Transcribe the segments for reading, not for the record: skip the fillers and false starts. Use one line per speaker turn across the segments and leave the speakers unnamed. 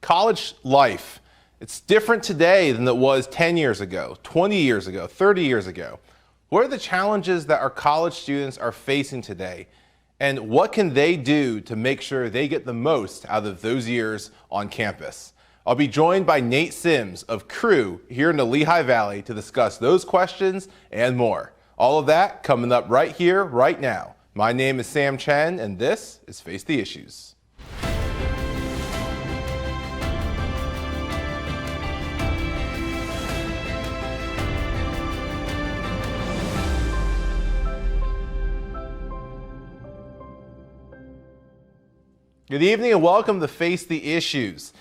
College life, it's different today than it was 10 years ago, 20 years ago, 30 years ago. What are the challenges that our college students are facing today? And what can they do to make sure they get the most out of those years on campus? I'll be joined by Nate Sims of Crew here in the Lehigh Valley to discuss those questions and more. All of that coming up right here, right now. My name is Sam Chen, and this is Face the Issues. Good evening and welcome to Face the Issues.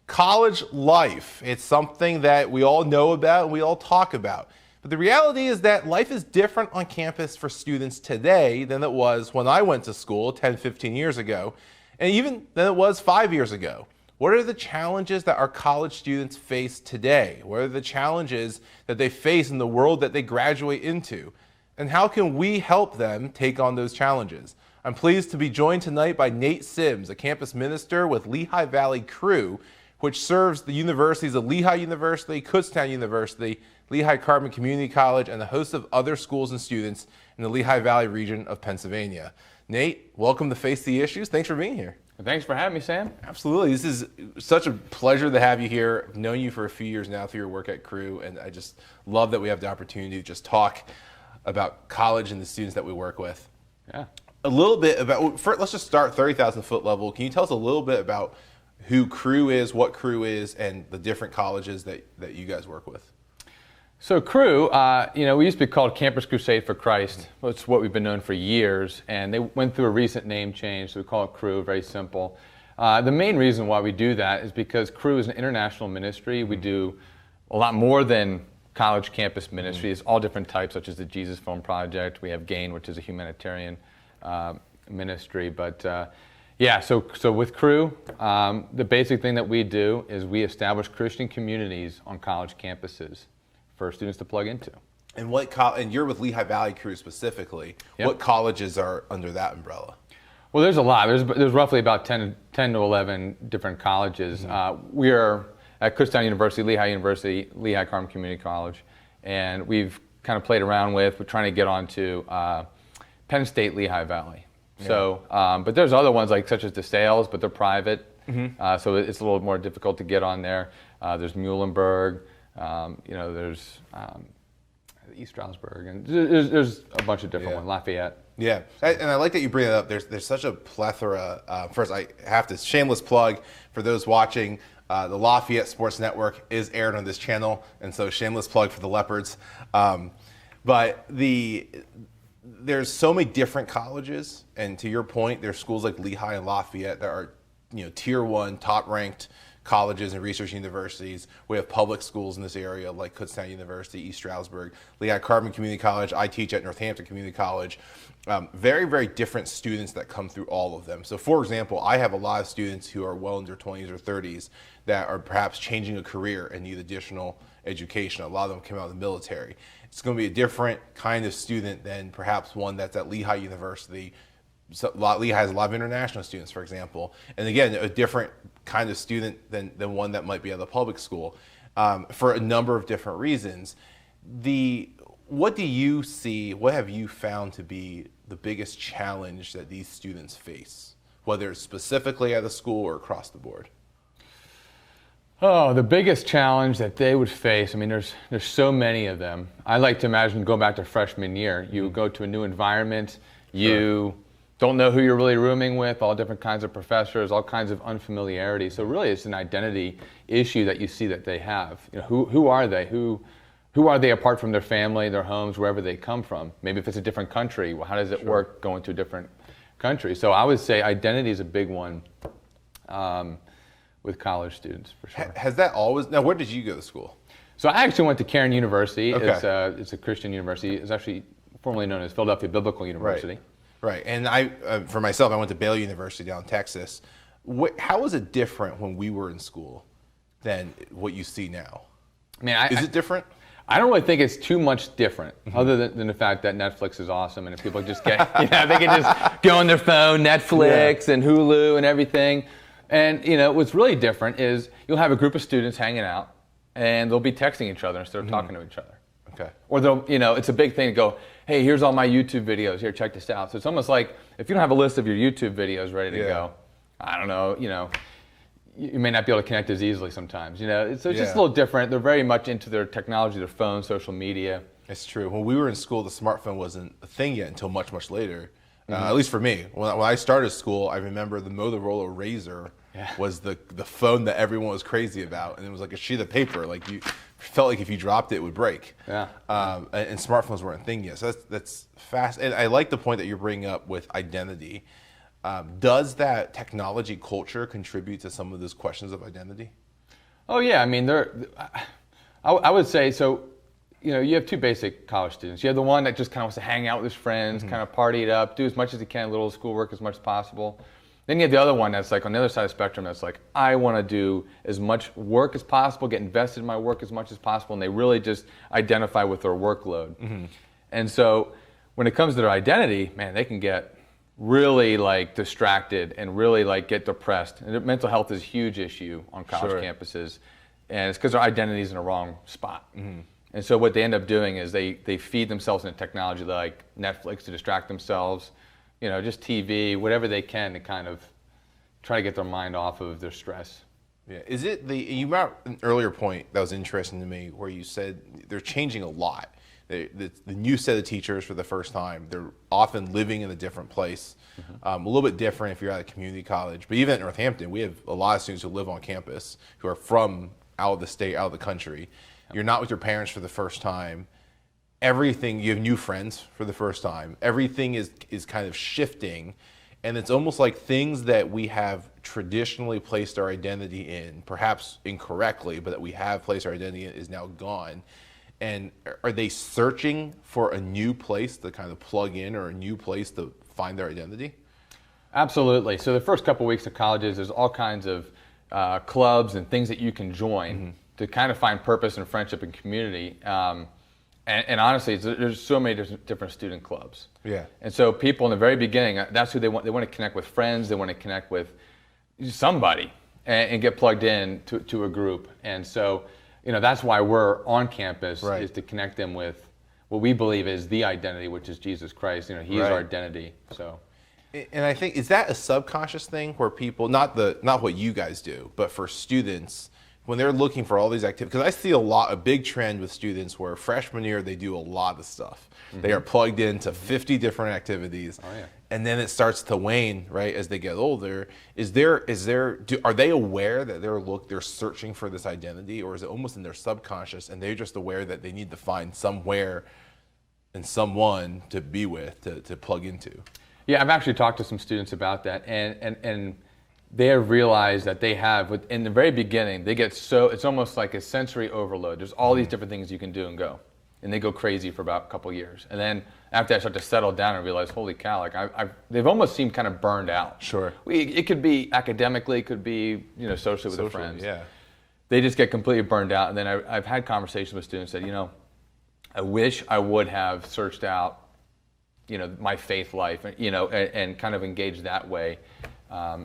College life, it's something that we all know about and we all talk about. But the reality is that life is different on campus for students today than it was when I went to school 10, 15 years ago, and even than it was 5 years ago. What are the challenges that our college students face today? What are the challenges that they face in the world that they graduate into? And how can we help them take on those challenges? I'm pleased to be joined tonight by Nate Sims, a campus minister with Lehigh Valley Crew, which serves the universities of Lehigh University, Kutztown University, Lehigh Carbon Community College, and a host of other schools and students in the Lehigh Valley region of Pennsylvania. Nate, welcome to Face the Issues. Thanks for being here.
Thanks for having me, Sam.
Absolutely. This is such a pleasure to have you here. I've known you for a few years now through your work at Crew, and I just love that we have the opportunity to just talk about college and the students that we work with.
Yeah.
A little bit about, first, let's just start 30,000 foot level. Can you tell us a little bit about who Crew is, what Crew is, and the different colleges that you guys work with?
So Crew, we used to be called Campus Crusade for Christ. That's what we've been known for years, and they went through a recent name change, so we call it Crew, very simple. The main reason why we do that is because Crew is an international ministry. We do a lot more than college campus ministries, all different types, such as the Jesus Film Project. We have GAIN, which is a humanitarian ministry, but so with Crew, the basic thing that we do is we establish Christian communities on college campuses for students to plug into.
And and you're with Lehigh Valley Crew specifically. Yep. What colleges are under that umbrella?
Well, there's a lot. There's roughly about 10 to 11 different colleges. Mm-hmm. We are at Kutztown University, Lehigh Carbon Community College, and we've kind of played around with. We're trying to get onto Penn State, Lehigh Valley. Yeah. So, but there's other ones such as DeSales, but they're private. Mm-hmm. So it's a little more difficult to get on there. There's Muhlenberg, there's East Stroudsburg, and there's a bunch of different ones, Lafayette.
Yeah, and I like that you bring it up. There's such a plethora. First, I have to shameless plug for those watching. The Lafayette Sports Network is aired on this channel, and so shameless plug for the Leopards. But there's so many different colleges, and to your point, there's schools like Lehigh and Lafayette that are, tier 1, top-ranked colleges and research universities. We have public schools in this area like Kutztown University, East Stroudsburg, Lehigh Carbon Community College. I teach at Northampton Community College. Very, very different students that come through all of them. So, for example, I have a lot of students who are well in their 20s or 30s that are perhaps changing a career and need additional education. A lot of them came out of the military. It's going to be a different kind of student than perhaps one that's at Lehigh University. So Lehigh has a lot of international students, for example. And again, a different kind of student than one that might be at a public school for a number of different reasons. What do you see, what have you found to be the biggest challenge that these students face, whether it's specifically at a school or across the board?
Oh, the biggest challenge that they would face, there's so many of them. I like to imagine going back to freshman year. You go to a new environment, you don't know who you're really rooming with, all different kinds of professors, all kinds of unfamiliarity. So really it's an identity issue that you see that they have. Who are they? Who are they apart from their family, their homes, wherever they come from? Maybe if it's a different country, well, how does it work going to a different country? So I would say identity is a big one. With college students, for sure.
Has that always, now where did you go to school?
So I actually went to Cairn University.
Okay.
It's a Christian university. It's actually formerly known as Philadelphia Biblical University.
Right. And for myself, I went to Baylor University down in Texas. How was it different when we were in school than what you see now? Is it different?
I don't really think it's too much different, other than the fact that Netflix is awesome, and if people just get, they can just go on their phone, Netflix and Hulu and everything. And what's really different is you'll have a group of students hanging out, and they'll be texting each other instead of talking to each other.
Okay.
Or they'll, it's a big thing to go, hey, here's all my YouTube videos. Here, check this out. So it's almost like if you don't have a list of your YouTube videos ready to go, I don't know, you may not be able to connect as easily sometimes. So it's just a little different. They're very much into their technology, their phone, social media.
It's true. When we were in school, the smartphone wasn't a thing yet until much, much later. At least for me. When I started school, I remember the Motorola Razr was the phone that everyone was crazy about. And it was like a sheet of paper. Like you felt like if you dropped it, it would break.
Yeah.
And smartphones weren't a thing yet. So that's fast. And I like the point that you're bringing up with identity. Does that technology culture contribute to some of those questions of identity?
Oh, yeah. I mean, I would say so. You have two basic college students. You have the one that just kind of wants to hang out with his friends, kind of party it up, do as much as he can, little schoolwork as much as possible. Then you have the other one that's like on the other side of the spectrum that's like, I want to do as much work as possible, get invested in my work as much as possible, and they really just identify with their workload. And so when it comes to their identity, man, they can get really like distracted and really like get depressed. And mental health is a huge issue on college campuses, and it's because their identity is in the wrong spot. And so what they end up doing is they feed themselves into technology like Netflix to distract themselves, just TV, whatever they can to kind of try to get their mind off of their stress.
Yeah. Is it you brought an earlier point that was interesting to me where you said they're changing a lot. The new set of teachers for the first time, they're often living in a different place, a little bit different if you're at a community college. But even at Northampton, we have a lot of students who live on campus who are from out of the state, out of the country. You're not with your parents for the first time. Everything, you have new friends for the first time. Everything is kind of shifting. And it's almost like things that we have traditionally placed our identity in, perhaps incorrectly, but that we have placed our identity in is now gone. And are they searching for a new place to kind of plug in or a new place to find their identity? Absolutely.
So the first couple of weeks of colleges, there's all kinds of clubs and things that you can join to kind of find purpose and friendship and community. And honestly, there's so many different student clubs.
Yeah.
And so people in the very beginning, that's who they want. They want to connect with friends. They want to connect with somebody and get plugged in to a group. And so, that's why we're on campus, is to connect them with what we believe is the identity, which is Jesus Christ. He is our identity. So.
And I think, is that a subconscious thing where people, not what you guys do, but for students, when they're looking for all these activities, because I see a big trend with students where freshman year they do a lot of stuff. They are plugged into 50 different activities, and then it starts to wane, right, as they get older. Are they aware that they're searching for this identity, or is it almost in their subconscious and they're just aware that they need to find somewhere and someone to be with, to plug into?
Yeah, I've actually talked to some students about that, and they have realized that they have, in the very beginning, it's almost like a sensory overload. There's all these different things you can do and go. And they go crazy for about a couple of years. And then after I start to settle down and realize, holy cow, they've almost seemed kind of burned out.
Sure.
It could be academically, it could be socially with their friends.
Yeah.
They just get completely burned out. And then I've had conversations with students that, I wish I would have searched out, my faith life, and kind of engaged that way.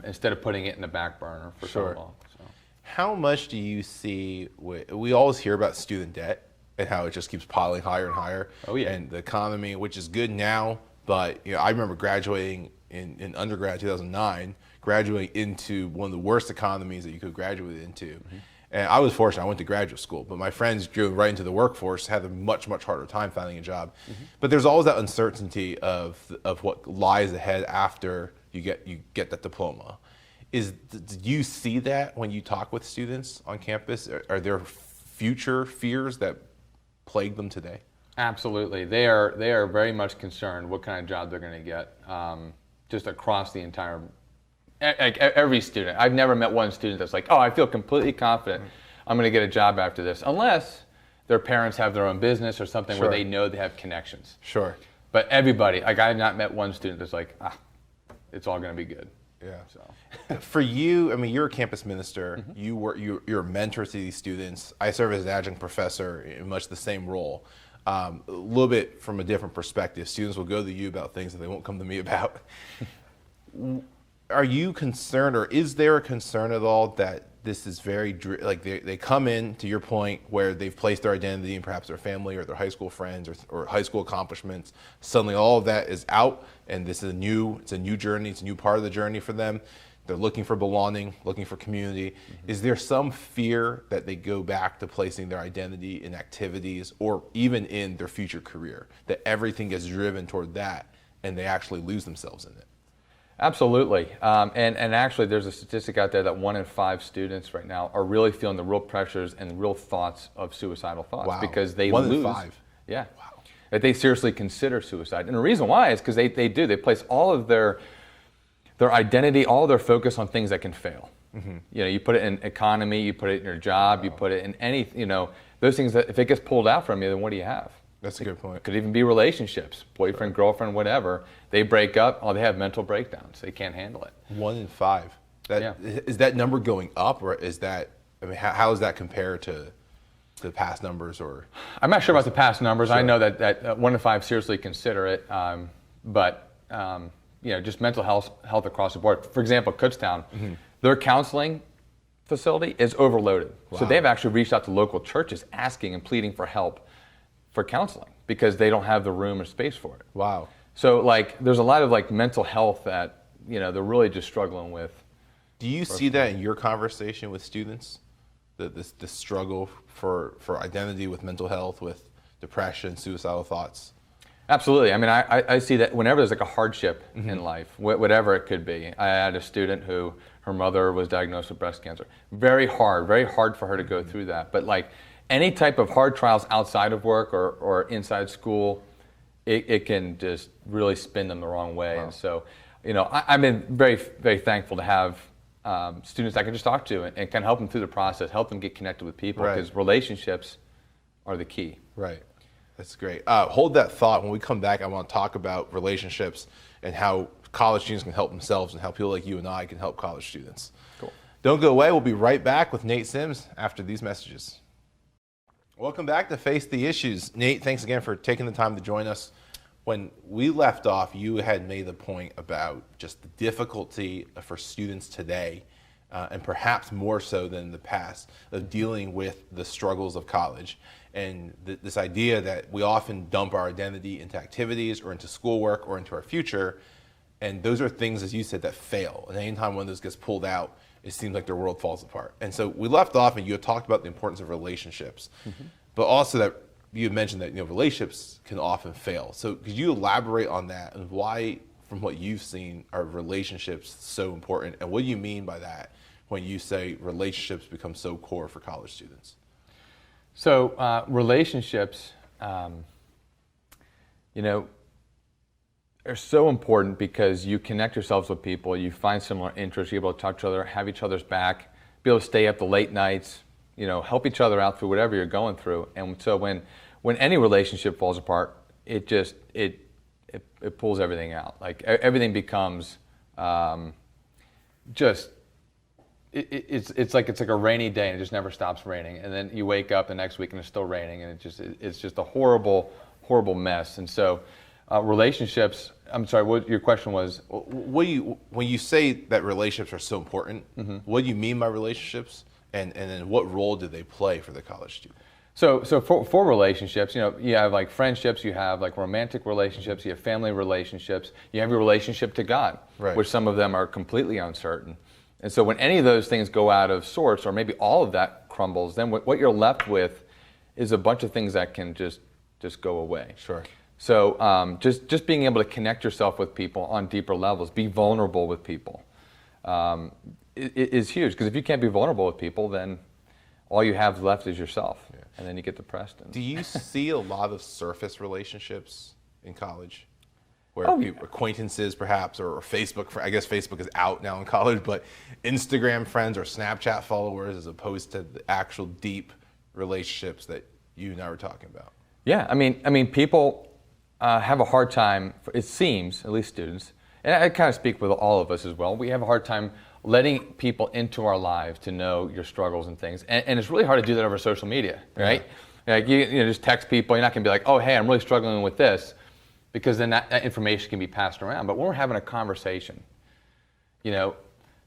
Instead of putting it in the back burner for so long. So.
How much do you see, we always hear about student debt and how it just keeps piling higher and higher.
Oh, yeah.
And the economy, which is good now, but I remember graduating in undergrad 2009, graduating into one of the worst economies that you could graduate into. And I was fortunate, I went to graduate school, but my friends drew right into the workforce, had a much, much harder time finding a job. But there's always that uncertainty of what lies ahead after you get that diploma. Do you see that when you talk with students on campus? Are there future fears that plague them today?
Absolutely. They are very much concerned what kind of job they're going to get, just across the entire, every student. I've never met one student that's like, oh, I feel completely confident I'm going to get a job after this, unless their parents have their own business or something where they know they have connections.
Sure.
But everybody, I have not met one student that's like, it's all going to be good.
Yeah.
So.
For you, you're a campus minister. You're a mentor to these students. I serve as an adjunct professor in much the same role. A little bit from a different perspective. Students will go to you about things that they won't come to me about. Are you concerned, or is there a concern at all that this is like they come in, to your point, where they've placed their identity in perhaps their family or their high school friends or high school accomplishments. Suddenly all of that is out, and it's a new journey, it's a new part of the journey for them. They're looking for belonging, looking for community. Mm-hmm. Is there some fear that they go back to placing their identity in activities or even in their future career, that everything gets driven toward that and they actually lose themselves in it?
Absolutely. And actually, there's a statistic out there that 1 in 5 students right now are really feeling the real pressures and the real thoughts of suicidal thoughts.
Wow.
Because they
1
lose.
in 5?
Yeah.
Wow.
That they seriously consider suicide. And the reason why is because they place all of their identity, all of their focus on things that can fail. Mm-hmm. You put it in economy, you put it in your job, you put it in any, those things that if it gets pulled out from you, then what do you have?
That's a good point.
It could even be relationships, boyfriend, girlfriend, whatever. They break up, they have mental breakdowns. They can't handle it.
1 in 5. Is that number going up, or is that, how does that compare to the past numbers? Or
I'm not sure about the past numbers.
Sure.
I know that 1 in 5 seriously consider it, but just mental health across the board. For example, Kutztown, mm-hmm. their counseling facility is overloaded. Wow. So they've actually reached out to local churches asking and pleading for help for counseling because they don't have the room or space for it.
Wow.
So there's a lot of mental health that they're really just struggling with.
Do you see that in your conversation with students? The struggle for identity with mental health, with depression, suicidal thoughts?
Absolutely. I see that whenever there's a hardship
mm-hmm.
in life, whatever it could be. I had a student who her mother was diagnosed with breast cancer. Very hard for her to go through that. But any type of hard trials outside of work or inside school, it can just really spin them the wrong way. Wow. And so, I've been very, very thankful to have students I can just talk to and kind of help them through the process, help them get connected with people, because relationships are the key.
Right. That's great. Hold that thought. When we come back, I want to talk about relationships and how college students can help themselves and how people like you and I can help college students.
Cool.
Don't go away. We'll be right back with Nate Sims after these messages. Welcome back to Face the Issues. Nate, thanks again for taking the time to join us. When we left off, you had made the point about just the difficulty for students today, and perhaps more so than in the past, of dealing with the struggles of college. And this idea that we often dump our identity into activities or into schoolwork or into our future. And those are things, as you said, that fail. And anytime one of those gets pulled out, it seems like their world falls apart. And so we left off, and you had talked about the importance of relationships, mm-hmm. but also that you had mentioned that relationships can often fail. So could you elaborate on that and why, from what you've seen, are relationships so important? And what do you mean by that when you say relationships become so core for college students?
So relationships, are so important because you connect yourselves with people, you find similar interests, you're able to talk to each other, have each other's back, be able to stay up the late nights, help each other out through whatever you're going through. And so when any relationship falls apart, it pulls everything out. Everything becomes it's like a rainy day and it just never stops raining. And then you wake up the next week and it's still raining, and it's just a horrible, horrible mess. And so relationships, I'm sorry, what your question was?
When you say that relationships are so important, mm-hmm. what do you mean by relationships? And then what role do they play for the college student?
So for relationships, you have friendships, you have romantic relationships, you have family relationships, you have your relationship to God, right. which some of them are completely uncertain. And so when any of those things go out of sorts, or maybe all of that crumbles, then what you're left with is a bunch of things that can just go away.
Sure.
So just being able to connect yourself with people on deeper levels, be vulnerable with people, is huge. Because if you can't be vulnerable with people, then all you have left is yourself, yeah. and then you get depressed.
Do you see a lot of surface relationships in college? Where acquaintances perhaps, or Facebook, I guess Facebook is out now in college, but Instagram friends or Snapchat followers, as opposed to the actual deep relationships that you and I were talking about?
Yeah, I mean, people have a hard time, it seems, at least students, and I kind of speak with all of us as well, we have a hard time letting people into our lives to know your struggles and things. And it's really hard to do that over social media, right? Yeah. You just text people, you're not gonna be like, oh, hey, I'm really struggling with this, because then that information can be passed around. But when we're having a conversation, you know,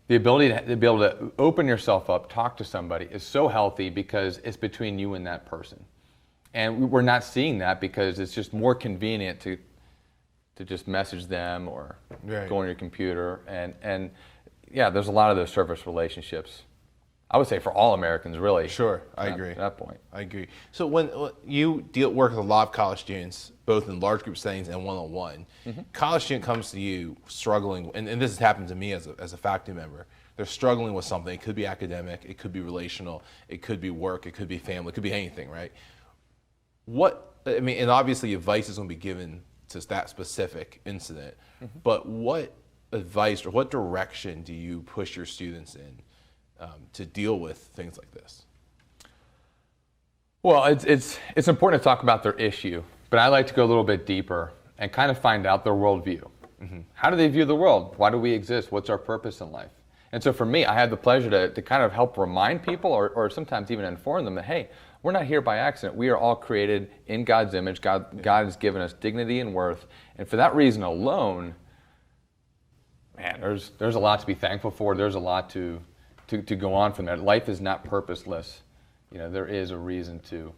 the ability to be able to open yourself up, talk to somebody is so healthy because it's between you and that person. And we're not seeing that because it's just more convenient to just message them or go on your computer. And yeah, there's a lot of those surface relationships. I would say for all Americans, really.
Sure, I agree.
At that point.
I agree. So when you work with a lot of college students, both in large group settings and one-on-one, college student comes to you struggling, and this has happened to me as a faculty member. They're struggling with something. It could be academic, it could be relational, it could be work, it could be family, it could be anything, right? And obviously advice is going to be given to that specific incident, but what advice or what direction do you push your students in to deal with things like this?
Well, it's important to talk about their issue, but I like to go a little bit deeper and kind of find out their worldview. How do they view the world? Why do we exist? What's our purpose in life? And so for me, I had the pleasure to kind of help remind people or sometimes even inform them that, hey, we're not here by accident. We are all created in God's image. God has given us dignity and worth. And for that reason alone, man, there's a lot to be thankful for. There's a lot to go on from that. Life is not purposeless. You know, there is a reason to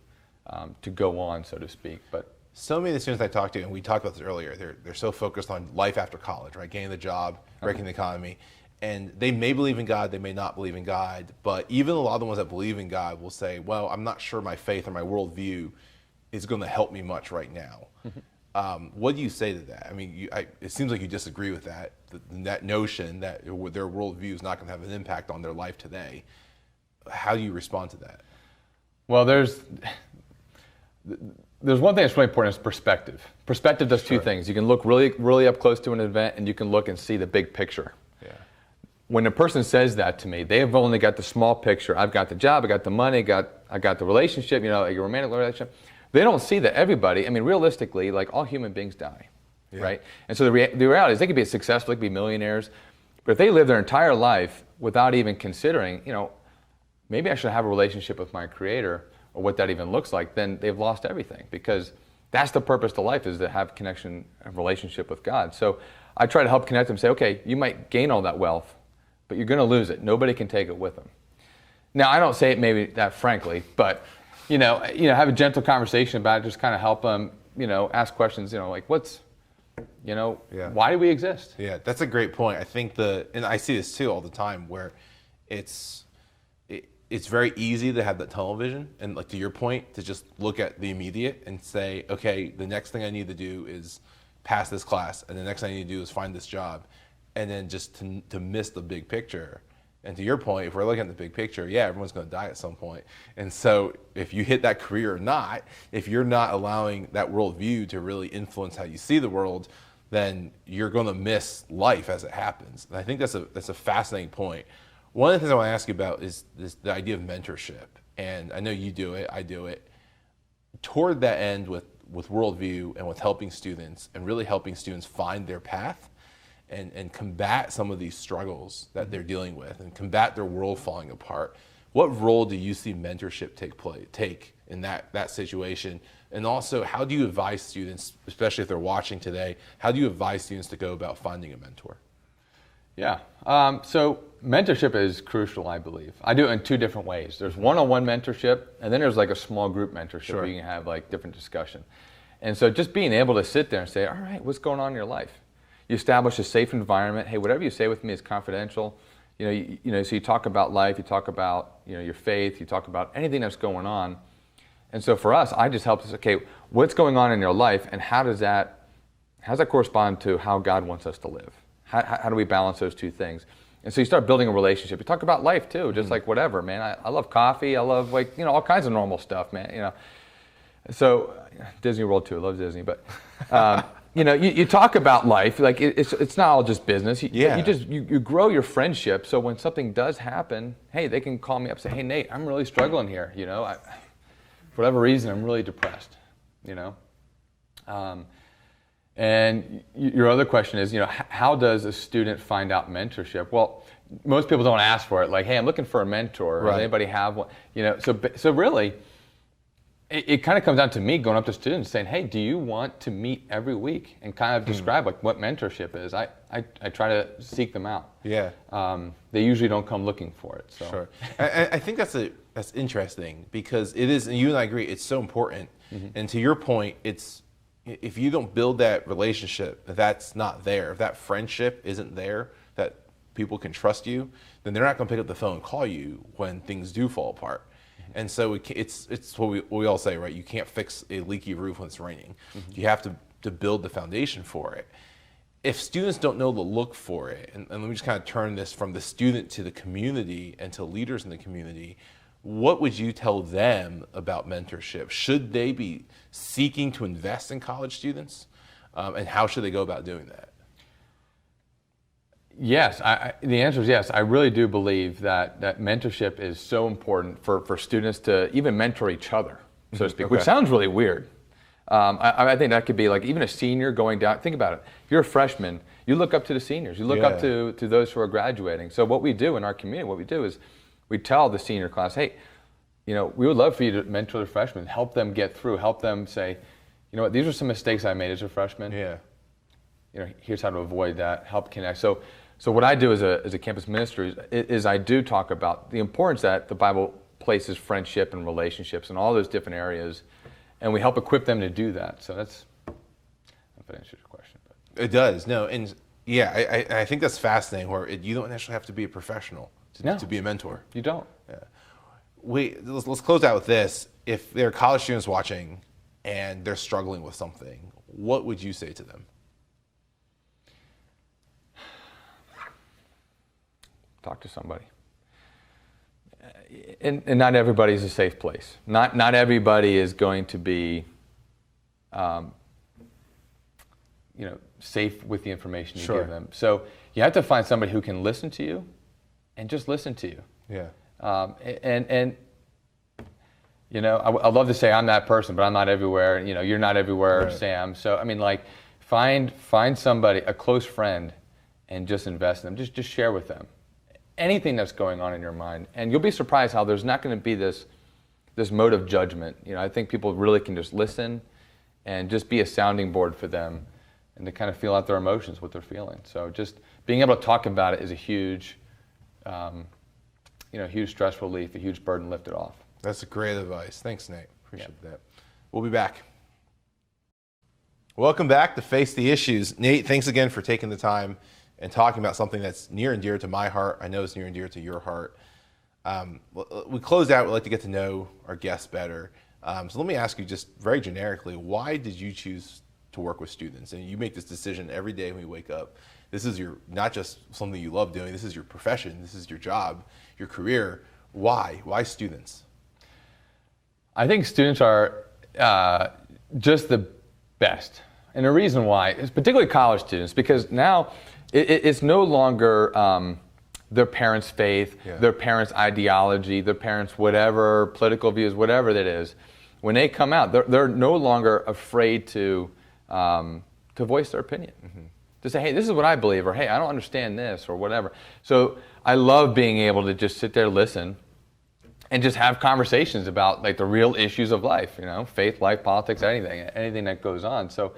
go on, so to speak. But
so many of the students I talk to, and we talked about this earlier, they're so focused on life after college, right? Getting the job, breaking the economy. And they may believe in God, they may not believe in God, but even a lot of the ones that believe in God will say, well, I'm not sure my faith or my worldview is going to help me much right now. What do you say to that? I mean, it seems like you disagree with that, that notion that their worldview is not going to have an impact on their life today. How do you respond to that?
Well, there's one thing that's really important, is perspective. Perspective does two things. You can look really, really up close to an event, and you can look and see the big picture. When a person says that to me, they have only got the small picture. I've got the job, I got the money, I got the relationship, a romantic relationship. They don't see that everybody, realistically, like all human beings die, right? And so the reality is they could be successful, they could be millionaires, but if they live their entire life without even considering, maybe I should have a relationship with my Creator, or what that even looks like, then they've lost everything, because that's the purpose of life, is to have connection and relationship with God. So I try to help connect them, say, okay, you might gain all that wealth, but you're going to lose it. Nobody can take it with them. Now, I don't say it maybe that frankly, but have a gentle conversation about it. Just kind of help them, ask questions. Like why do we exist?
Yeah, that's a great point. I think and I see this too all the time, where it's very easy to have that tunnel vision, and like to your point, to just look at the immediate and say, okay, the next thing I need to do is pass this class, and the next thing I need to do is find this job. And then just to miss the big picture. And to your point, if we're looking at the big picture, everyone's going to die at some point. And so if you hit that career or not, if you're not allowing that worldview to really influence how you see the world, then you're going to miss life as it happens. And I think that's a fascinating point. One of the things I want to ask you about is the idea of mentorship. And I know you do it, I do it. Toward that end with worldview and with helping students, and really helping students find their path, and combat some of these struggles that they're dealing with, and combat their world falling apart. What role do you see mentorship take in that situation? And also, how do you advise students, especially if they're watching today, how do you advise students to go about finding a mentor?
Yeah, so mentorship is crucial, I believe. I do it in two different ways. There's one-on-one mentorship, and then there's like a small group mentorship where you can have like different discussion. And so just being able to sit there and say, all right, what's going on in your life? You establish a safe environment. Hey, whatever you say with me is confidential. So you talk about life, you talk about your faith, you talk about anything that's going on. And so for us, I just help us. Okay, what's going on in your life, and how does that correspond to how God wants us to live? How do we balance those two things? And so you start building a relationship. You talk about life too, just like whatever, man. I love coffee. I love all kinds of normal stuff, man. So Disney World too. I love Disney, but. You talk about life, like it's not all just business. You grow your friendship, so when something does happen, hey, they can call me up and say, hey, Nate, I'm really struggling here. For whatever reason, I'm really depressed. And your other question is, how does a student find out mentorship? Well, most people don't ask for it. Like, hey, I'm looking for a mentor. Does anybody have one? So really, it kind of comes down to me going up to students saying, hey, do you want to meet every week and kind of describe like what mentorship is? I try to seek them out.
Yeah.
They usually don't come looking for it. So.
Sure. I think that's interesting because it is, and you and I agree, it's so important. And to your point, it's if you don't build that relationship, that's not there. If that friendship isn't there, that people can trust you, then they're not going to pick up the phone and call you when things do fall apart. And so it's what we all say, right? You can't fix a leaky roof when it's raining. You have to build the foundation for it. If students don't know to look for it, and let me just kind of turn this from the student to the community and to leaders in the community, what would you tell them about mentorship? Should they be seeking to invest in college students? And how should they go about doing that?
Yes, the answer is yes. I really do believe that mentorship is so important for students to even mentor each other, so to speak, which sounds really weird. I think that could be like even a senior going down. Think about it. If you're a freshman, you look up to the seniors. You look up to those who are graduating. So what we do in our community, what we do is we tell the senior class, hey, we would love for you to mentor the freshmen, help them get through, help them say, you know what, these are some mistakes I made as a freshman.
Yeah.
Here's how to avoid that, help connect. So what I do as a campus minister is I do talk about the importance that the Bible places friendship and relationships and all those different areas, and we help equip them to do that. So that's, I don't know if that answers your question. But.
It does, no, and yeah, I think that's fascinating where you don't actually have to be a professional to be a mentor.
You don't.
Yeah. Let's close out with this. If there are college students watching and they're struggling with something, what would you say to them?
Talk to somebody. And not everybody is a safe place. Not everybody is going to be, safe with the information you give them. So you have to find somebody who can listen to you, and just listen to you.
Yeah.
I'd love to say I'm that person, but I'm not everywhere. You're not everywhere, right. Sam. So I mean, find somebody, a close friend, and just invest in them. Just share with them anything that's going on in your mind, and you'll be surprised how there's not going to be this mode of judgment. I think people really can just listen and just be a sounding board for them, and to kind of feel out their emotions, what they're feeling. So just being able to talk about it is a huge, huge stress relief, a huge burden lifted off.
That's great advice. Thanks, Nate. Appreciate that. We'll be back. Welcome back to Face the Issues. Nate, thanks again for taking the time and talking about something that's near and dear to my heart. I know it's near and dear to your heart. We close out, we'd like to get to know our guests better. So let me ask you just very generically, why did you choose to work with students? And you make this decision every day when you wake up. This is not just something you love doing, this is your profession, this is your job, your career. Why? Why students?
I think students are just the best. And the reason why is particularly college students, because now it's no longer their parents' faith, their parents' ideology, their parents' whatever, political views, whatever that is. When they come out, they're no longer afraid to voice their opinion. Mm-hmm. To say, hey, this is what I believe, or hey, I don't understand this, or whatever. So I love being able to just sit there, listen, and just have conversations about like the real issues of life, faith, life, politics, anything that goes on. So,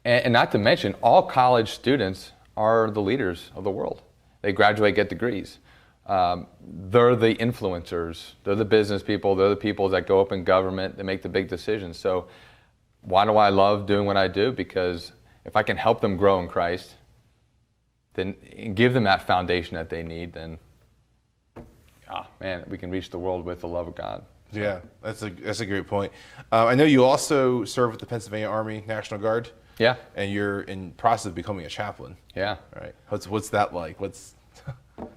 and not to mention, all college students are the leaders of the world. They graduate, get degrees. They're the influencers. They're the business people. They're the people that go up in government. They make the big decisions. So why do I love doing what I do? Because if I can help them grow in Christ, then give them that foundation that they need, then, we can reach the world with the love of God. So.
Yeah, that's a great point. I know you also serve with the Pennsylvania Army National Guard.
Yeah.
And you're in process of becoming a chaplain.
Yeah.
Right. What's that like?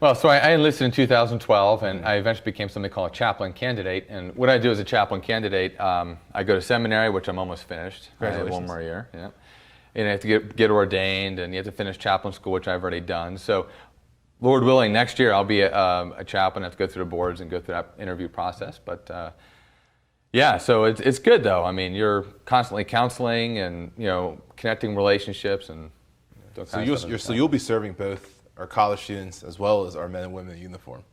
Well, so I enlisted in 2012, and I eventually became something called a chaplain candidate. And what I do as a chaplain candidate, I go to seminary, which I'm almost finished. I have one more year. Yeah. And I have to get ordained, and you have to finish chaplain school, which I've already done. So, Lord willing, next year I'll be a chaplain. I have to go through the boards and go through that interview process. But so it's good though. I mean, you're constantly counseling and connecting relationships and.
So you'll be serving both our college students as well as our men and women in uniform.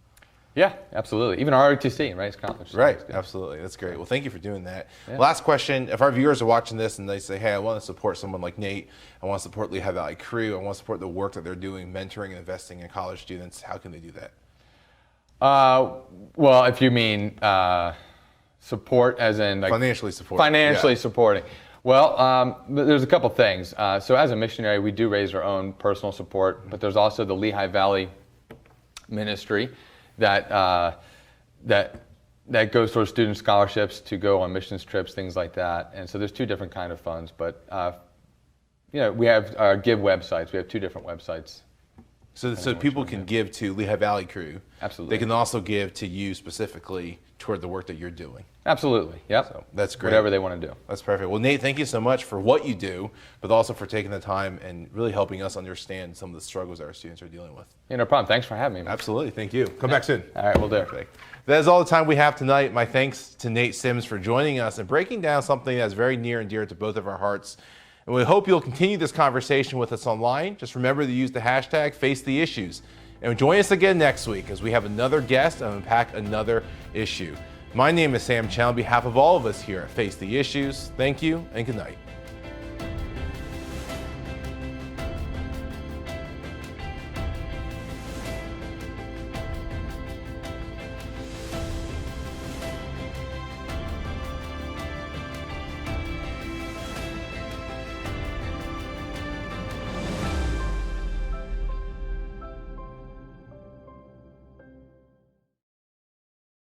Yeah, absolutely. Even ROTC in Rice College.
Right, absolutely. That's great. Well, thank you for doing that.
Yeah.
Last question. If our viewers are watching this and they say, hey, I want to support someone like Nate, I want to support Lehigh Valley Crew, I want to support the work that they're doing, mentoring and investing in college students, how can they do that?
Well, if you mean support as in like
Financially support.
Financially supporting. Well, there's a couple things. So as a missionary, we do raise our own personal support, but there's also the Lehigh Valley Ministry that goes towards student scholarships to go on missions trips, things like that. And so there's two different kind of funds, but we have our Give websites. We have two different websites.
So people can give to Lehigh Valley Crew.
Absolutely.
They can also give to you specifically toward the work that you're doing.
Absolutely. Yep.
So that's great.
Whatever they want to do.
That's perfect. Well, Nate, thank you so much for what you do, but also for taking the time and really helping us understand some of the struggles that our students are dealing with.
Yeah, no problem. Thanks for having me. Man.
Absolutely. Thank you. Come back soon.
All right, we'll do.
Perfect. That is all the time we have tonight. My thanks to Nate Sims for joining us and breaking down something that's very near and dear to both of our hearts. And we hope you'll continue this conversation with us online. Just remember to use the hashtag #FaceTheIssues. And join us again next week as we have another guest and unpack another issue. My name is Sam Chen. On behalf of all of us here at Face the Issues, thank you and good night.